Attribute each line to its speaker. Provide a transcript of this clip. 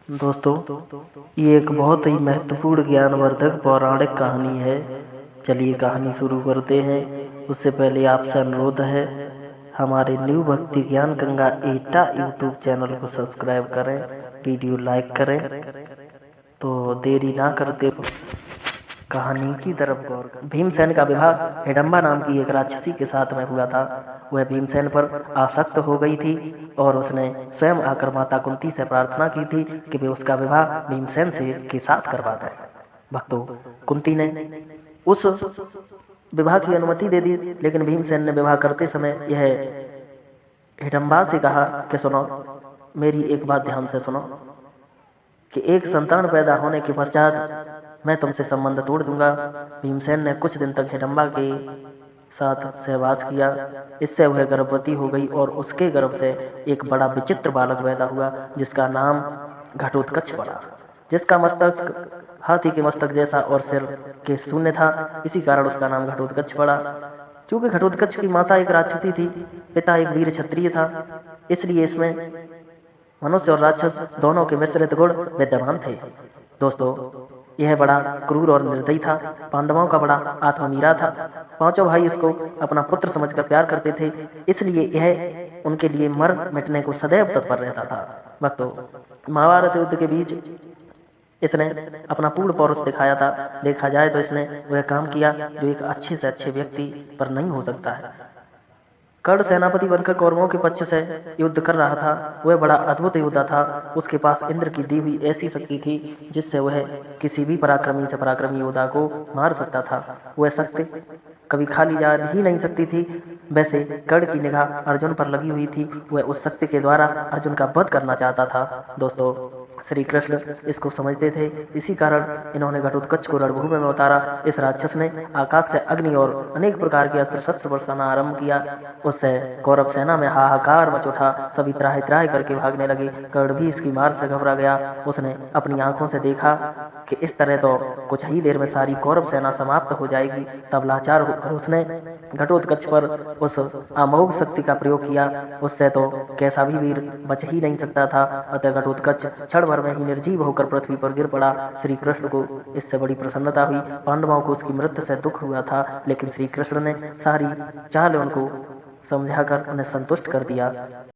Speaker 1: दोस्तों, ये एक बहुत ही महत्वपूर्ण ज्ञानवर्धक पौराणिक कहानी है। चलिए कहानी शुरू करते हैं। उससे पहले आपसे अनुरोध है, हमारे न्यू भक्ति ज्ञान गंगा एटा यूट्यूब चैनल को सब्सक्राइब करें, वीडियो लाइक करें। तो देरी ना करते कहानी की तरफ गौर करें। भीमसेन का विवाह हिडम्बा नाम की एक राक्षसी के साथ में हुआ था। वह भीमसेन पर आसक्त हो गई थी और उसने स्वयं आकर माता कुंती से प्रार्थना की थी कि वे उसका विवाह भीमसेन से के साथ करवा दें। भक्तों, कुंती ने उस विवाह की अनुमति दे दी, लेकिन भीमसेन ने विवाह करते समय यह हिडम्बा से कहा कि सुनो, मेरी एक बात ध्यान से सुनो कि एक संतान पैदा होने के पश्चात मैं तुमसे संबंध तोड़ दूंगा। भीमसेन ने कुछ दिन तक हिडम्बा के साथ सहवास किया। इससे वह गर्भवती हो गई और उसके गर्भ से एक बड़ा विचित्र बालक पैदा हुआ जिसका नाम घटोत्कच पड़ा, जिसका मस्तक हाथी के मस्तक जैसा और सिर के शून्य था। इसी कारण उसका नाम घटोत्कच पड़ा। क्योंकि घटोत्कच की माता एक राक्षसी थी, पिता एक वीर क्षत्रिय था, इसलिए इसमें मनुष्य और राक्षस दोनों के मिश्रित गुण विद्यमान थे। दोस्तों, यह बड़ा क्रूर और निर्दयी था। पांडवों का बड़ा आत्ममीरा था। पांचों भाई इसको अपना पुत्र समझकर प्यार करते थे, इसलिए यह उनके लिए मर मिटने को सदैव तत्पर रहता था। भक्तों, महाभारत युद्ध के बीच इसने अपना पूर्ण पौरुष दिखाया था। देखा जाए तो इसने वह काम किया जो एक अच्छे से अच्छे व्यक्ति पर नहीं हो सकता है। कर्ण सेनापति बनकर कौरवों के पक्ष से युद्ध कर रहा था। वह बड़ा अद्भुत योद्धा था। उसके पास इंद्र की दी हुई ऐसी शक्ति थी जिससे वह किसी भी पराक्रमी से पराक्रमी योद्धा को मार सकता था। वह शक्ति कभी खाली जा ही नहीं सकती थी। वैसे कर्ण की निगाह अर्जुन पर लगी हुई थी। वह उस शक्ति के द्वारा अर्जुन का वध करना चाहता था। दोस्तों, श्री कृष्ण इसको समझते थे, इसी कारण इन्होंने घटोत्कच को रणभूमि में उतारा। इस राक्षस ने आकाश से अग्नि और अनेक प्रकार के अस्त्र शस्त्र बरसाना आरंभ किया। उससे कौरव सेना में हाहाकार मच उठा। सभी त्राहि त्राहि करके भागने लगे। कर्ण भी इसकी मार से घबरा गया। उसने अपनी आंखों से देखा कि इस तरह तो कुछ ही देर में सारी कौरव सेना समाप्त हो जाएगी। तब लाचार होकर उसने घटोत्कच पर उस अमोघ शक्ति का प्रयोग किया। उससे तो कैसा भी वीर बच ही नहीं सकता था। अतः घटोत्कच क्षण भर में ही निर्जीव होकर पृथ्वी पर गिर पड़ा। श्री कृष्ण को इससे बड़ी प्रसन्नता हुई। पांडवों को उसकी मृत्यु से दुख हुआ था, लेकिन श्री कृष्ण ने सारी चाल उनको समझाकर उन्हें संतुष्ट कर दिया।